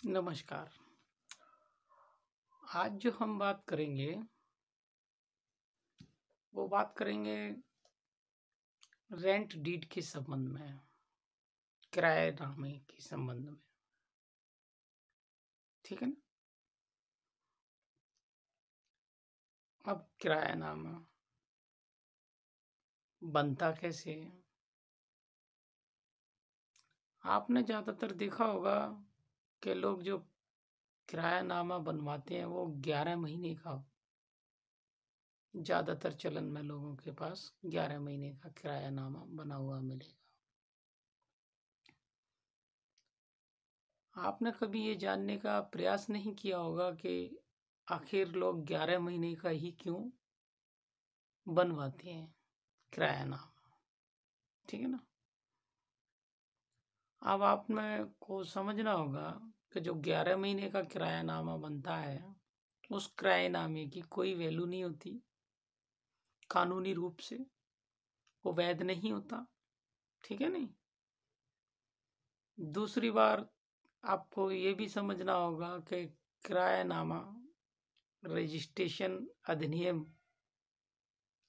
नमस्कार। आज जो हम बात करेंगे वो बात करेंगे रेंट डीड के संबंध में, किराएनामे के संबंध में। ठीक है ना। अब किरायानामा बनता कैसे है? आपने ज़्यादातर देखा होगा कि लोग जो किरायानामा बनवाते हैं वो 11 महीने का ज़्यादातर चलन में लोगों के पास 11 महीने का किरायानामा बना हुआ मिलेगा। आपने कभी ये जानने का प्रयास नहीं किया होगा कि आखिर लोग 11 महीने का ही क्यों बनवाते हैं किरायानामा। ठीक है ना। अब आप में को समझना होगा कि जो 11 महीने का किरायानामा बनता है उस किराएनामे की कोई वैल्यू नहीं होती, कानूनी रूप से वो वैध नहीं होता। ठीक है नहीं। दूसरी बार आपको ये भी समझना होगा कि किरायानामा रजिस्ट्रेशन अधिनियम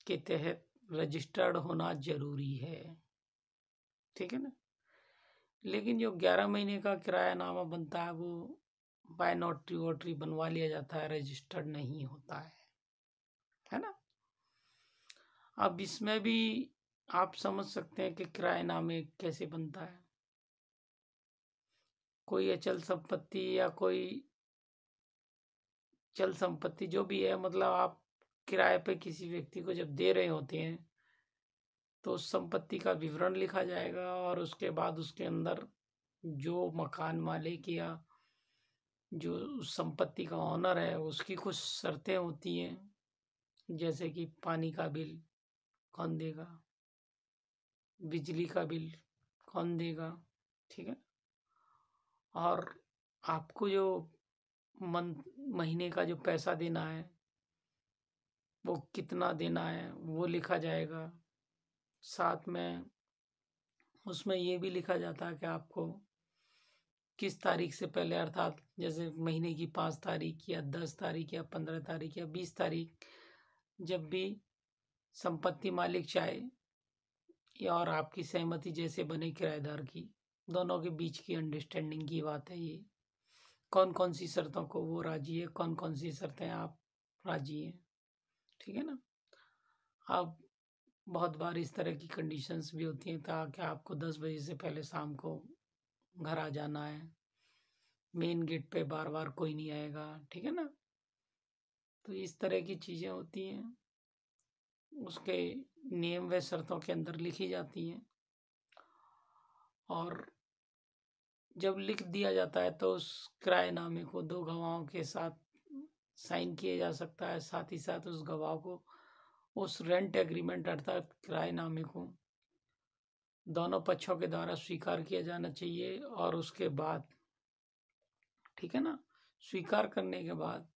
के तहत रजिस्टर्ड होना जरूरी है। ठीक है ना। लेकिन जो 11 महीने का किरायानामा बनता है वो बाय नोटरी वोटरी बनवा लिया जाता है, रजिस्टर्ड नहीं होता है ना। अब इसमें भी आप समझ सकते हैं कि किराएनामे कैसे बनता है। कोई अचल संपत्ति या कोई चल संपत्ति जो भी है, मतलब आप किराए पे किसी व्यक्ति को जब दे रहे होते हैं तो उस संपत्ति का विवरण लिखा जाएगा और उसके बाद उसके अंदर जो मकान मालिक या जो उस संपत्ति का ऑनर है उसकी कुछ शर्तें होती हैं, जैसे कि पानी का बिल कौन देगा, बिजली का बिल कौन देगा। ठीक है। और आपको जो महीने का जो पैसा देना है वो कितना देना है वो लिखा जाएगा। साथ में उसमें ये भी लिखा जाता है कि आपको किस तारीख से पहले, अर्थात जैसे महीने की 5 तारीख या 10 तारीख या 15 तारीख या 20 तारीख, जब भी संपत्ति मालिक चाहे या और आपकी सहमति जैसे बने किराएदार की, दोनों के बीच की अंडरस्टैंडिंग की बात है ये। कौन कौन सी शर्तों को वो राजी है, कौन कौन सी शर्तें आप राजी हैं। ठीक है ना। अब बहुत बार इस तरह की कंडीशंस भी होती हैं ताकि आपको 10 बजे से पहले शाम को घर आ जाना है, मेन गेट पे बार बार कोई नहीं आएगा। ठीक है ना। तो इस तरह की चीज़ें होती हैं, उसके नियम व शर्तों के अंदर लिखी जाती हैं। और जब लिख दिया जाता है तो उस किराएनामे को 2 गवाहों के साथ साइन किया जा सकता है। साथ ही साथ उस गवाह को उस रेंट एग्रीमेंट अर्थात किराएनामे को दोनों पक्षों के द्वारा स्वीकार किया जाना चाहिए। और उसके बाद, ठीक है ना, स्वीकार करने के बाद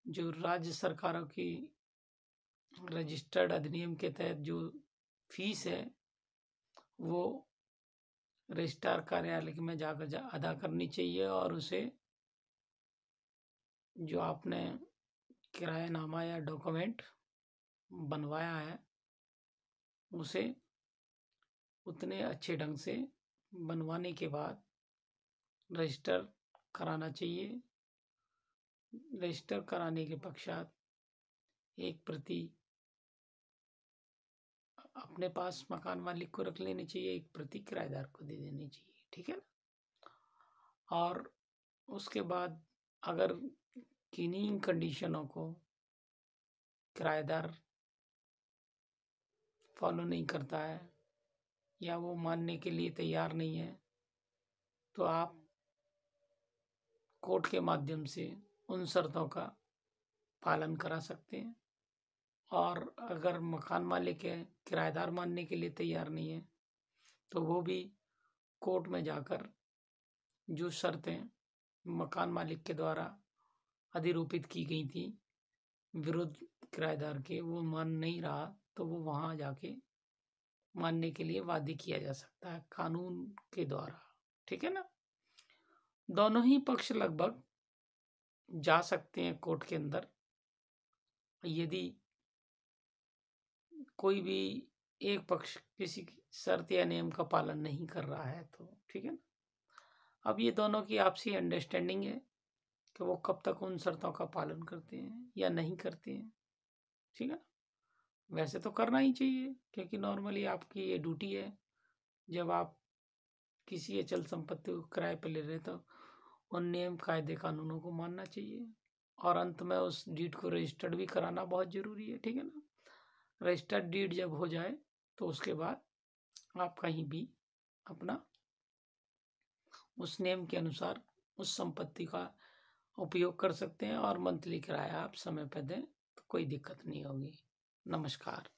जो राज्य सरकारों की रजिस्टर्ड अधिनियम के तहत जो फीस है वो रजिस्ट्रार कार्यालय में जाकर अदा करनी चाहिए। और उसे जो आपने किरायानामा या डॉक्यूमेंट बनवाया है उसे उतने अच्छे ढंग से बनवाने के बाद रजिस्टर कराना चाहिए। रजिस्टर कराने के पश्चात एक प्रति अपने पास मकान मालिक को रख लेनी चाहिए, एक प्रति किराएदार को दे देनी चाहिए। ठीक है ना। और उसके बाद अगर किन्हीं कंडीशनों को किराएदार फॉलो नहीं करता है या वो मानने के लिए तैयार नहीं है तो आप कोर्ट के माध्यम से उन शर्तों का पालन करा सकते हैं। और अगर मकान मालिक है किराएदार मानने के लिए तैयार नहीं है तो वो भी कोर्ट में जाकर जो शर्तें मकान मालिक के द्वारा अधिरोपित की गई थी विरुद्ध किराएदार के, वो मान नहीं रहा तो वो वहाँ जाके मानने के लिए बाध्य किया जा सकता है कानून के द्वारा। ठीक है ना। दोनों ही पक्ष लगभग जा सकते हैं कोर्ट के अंदर। यदि कोई भी एक पक्ष किसी शर्त या नियम का पालन नहीं कर रहा है तो ठीक है ना। अब ये दोनों की आपसी अंडरस्टैंडिंग है कि वो कब तक उन शर्तों का पालन करते हैं या नहीं करते हैं, ठीक है ना। वैसे तो करना ही चाहिए क्योंकि नॉर्मली आपकी ये ड्यूटी है। जब आप किसी अचल संपत्ति को किराए पर ले रहे हैं तो उन नियम कायदे कानूनों को मानना चाहिए और अंत में उस डीड को रजिस्टर्ड भी कराना बहुत ज़रूरी है, ठीक है ना। रजिस्टर्ड डीड जब हो जाए तो उसके बाद आप कहीं भी अपना उस नियम के अनुसार उस संपत्ति का उपयोग कर सकते हैं और मंथली किराया आप समय पर दें तो कोई दिक्कत नहीं होगी। नमस्कार।